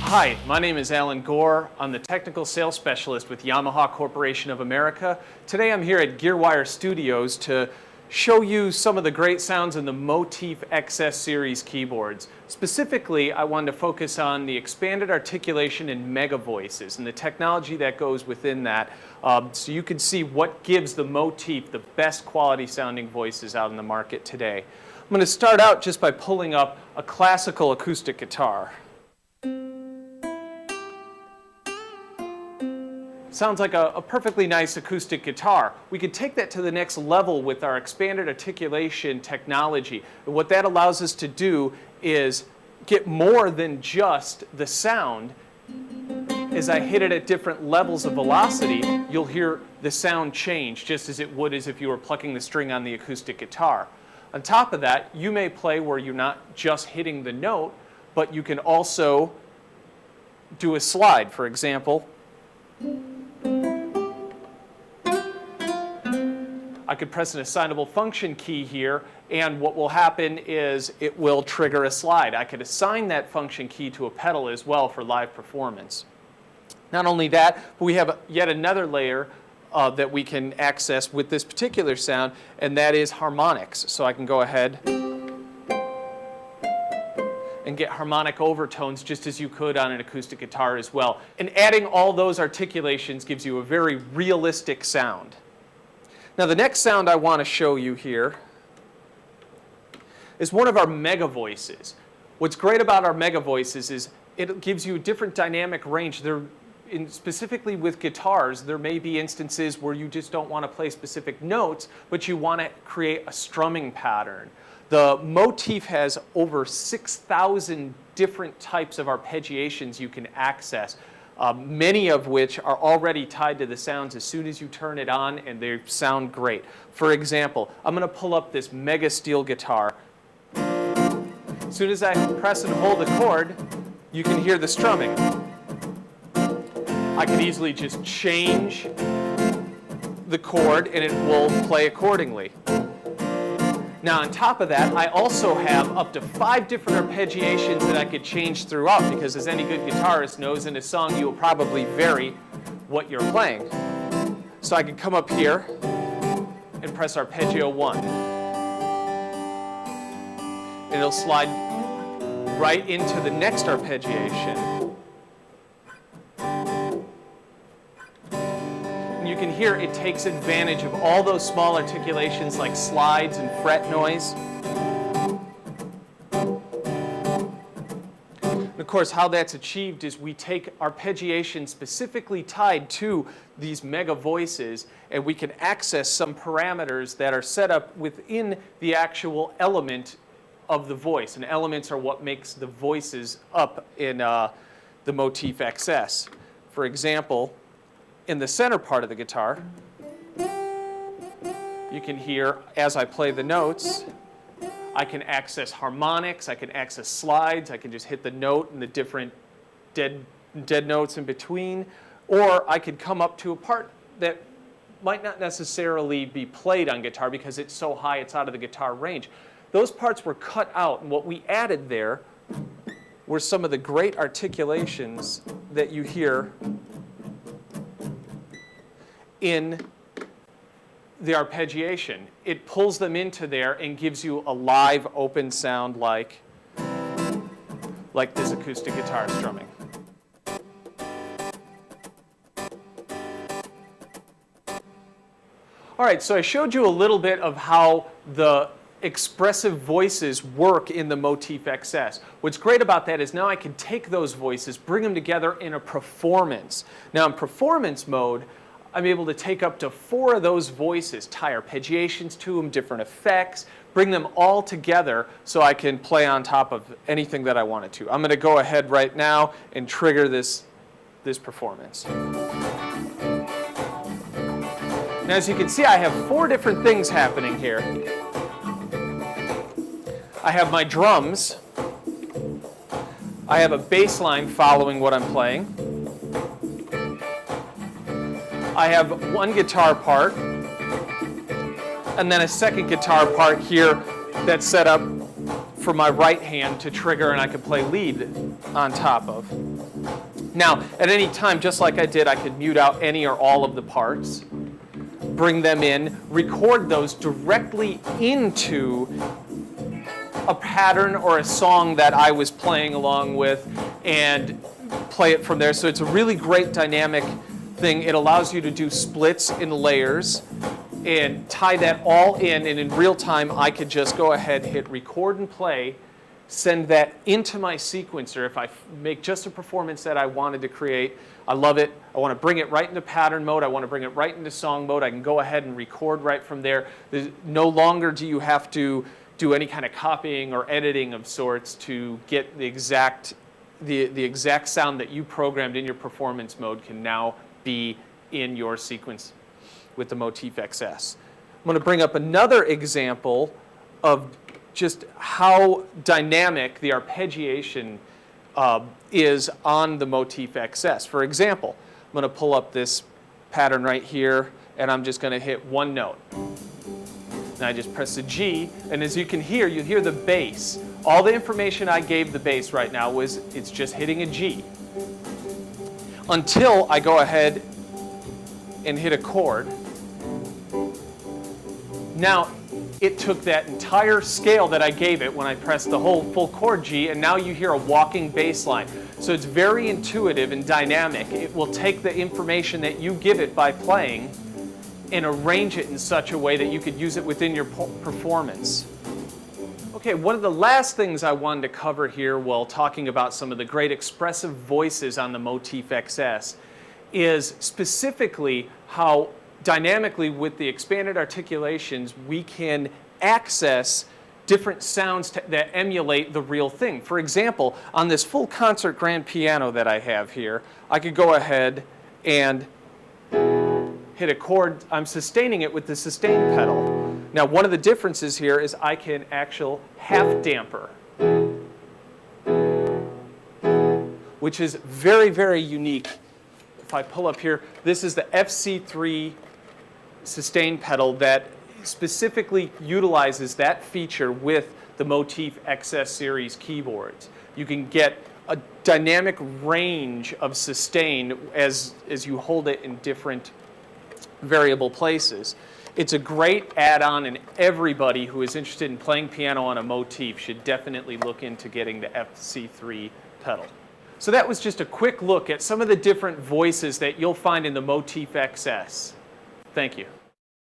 Hi, my name is Alan Gore. I'm the Technical Sales Specialist with Yamaha Corporation of America. Today I'm here at GearWire Studios to show you some of the great sounds in the MOTIF XS series keyboards. Specifically, I wanted to focus on the expanded articulation and mega voices and the technology that goes within that, so you can see what gives the MOTIF the best quality sounding voices out in the market today. I'm going to start out just by pulling up a classical acoustic guitar. Sounds like a perfectly nice acoustic guitar. We could take that to the next level with our expanded articulation technology. And what that allows us to do is get more than just the sound. As I hit it at different levels of velocity, you'll hear the sound change just as it would as if you were plucking the string on the acoustic guitar. On top of that, you may play where you're not just hitting the note, but you can also do a slide, for example. I could press an assignable function key here, and what will happen is it will trigger a slide. I could assign that function key to a pedal as well for live performance. Not only that, but we have yet another layer that we can access with this particular sound, and that is harmonics. So I can go ahead and get harmonic overtones just as you could on an acoustic guitar as well. And adding all those articulations gives you a very realistic sound. Now the next sound I want to show you here is one of our mega voices. What's great about our mega voices is it gives you a different dynamic range. Specifically with guitars, there may be instances where you just don't want to play specific notes, but you want to create a strumming pattern. The MOTIF has over 6,000 different types of arpeggiations you can access, many of which are already tied to the sounds as soon as you turn it on, and they sound great. For example, I'm going to pull up this mega steel guitar. As soon as I press and hold the chord, you can hear the strumming. I can easily just change the chord and it will play accordingly. Now on top of that, I also have up to 5 different arpeggiations that I could change throughout, because as any good guitarist knows, in a song you will probably vary what you're playing. So I can come up here and press arpeggio 1. And it'll slide right into the next arpeggiation. You can hear it takes advantage of all those small articulations like slides and fret noise. And of course, how that's achieved is we take arpeggiation specifically tied to these mega voices, and we can access some parameters that are set up within the actual element of the voice. And elements are what makes the voices up in the MOTIF XS. For example, in the center part of the guitar, you can hear as I play the notes, I can access harmonics, I can access slides, I can just hit the note and the different dead notes in between, or I could come up to a part that might not necessarily be played on guitar because it's so high it's out of the guitar range. Those parts were cut out, and what we added there were some of the great articulations that you hear in the arpeggiation. It pulls them into there and gives you a live open sound like this acoustic guitar strumming. All right, so I showed you a little bit of how the expressive voices work in the MOTIF XS. What's great about that is now I can take those voices, bring them together in a performance. Now in performance mode, I'm able to take up to 4 of those voices, tie arpeggiations to them, different effects, bring them all together so I can play on top of anything that I wanted to. I'm going to go ahead right now and trigger this performance. Now as you can see, I have 4 different things happening here. I have my drums. I have a bass line following what I'm playing. I have one guitar part, and then a second guitar part here that's set up for my right hand to trigger, and I can play lead on top of. Now, at any time, just like I did, I could mute out any or all of the parts, bring them in, record those directly into a pattern or a song that I was playing along with, and play it from there. So it's a really great dynamic thing. It allows you to do splits in layers and tie that all in, and in real time I could just go ahead, hit record and play, send that into my sequencer. If I make just a performance that I wanted to create, I love it. I want to bring it right into pattern mode. I want to bring it right into song mode. I can go ahead and record right from there. No longer do you have to do any kind of copying or editing of sorts to get the exact sound that you programmed in your performance mode can now be in your sequence with the MOTIF XS. I'm going to bring up another example of just how dynamic the arpeggiation is on the MOTIF XS. For example, I'm going to pull up this pattern right here, and I'm just going to hit one note. And I just press the G, and as you hear the bass. All the information I gave the bass right now was it's just hitting a G. Until I go ahead and hit a chord. Now, it took that entire scale that I gave it when I pressed the whole full chord G, and now you hear a walking bass line. So it's very intuitive and dynamic. It will take the information that you give it by playing and arrange it in such a way that you could use it within your performance. Okay, one of the last things I wanted to cover here while talking about some of the great expressive voices on the MOTIF XS is specifically how dynamically with the expanded articulations we can access different sounds that emulate the real thing. For example, on this full concert grand piano that I have here, I could go ahead and hit a chord. I'm sustaining it with the sustain pedal. Now, one of the differences here is I can actual half damper, which is very, very unique. If I pull up here, this is the FC3 sustain pedal that specifically utilizes that feature with the MOTIF XS series keyboards. You can get a dynamic range of sustain as you hold it in different variable places. It's a great add-on, and everybody who is interested in playing piano on a MOTIF should definitely look into getting the FC3 pedal. So that was just a quick look at some of the different voices that you'll find in the MOTIF XS. Thank you.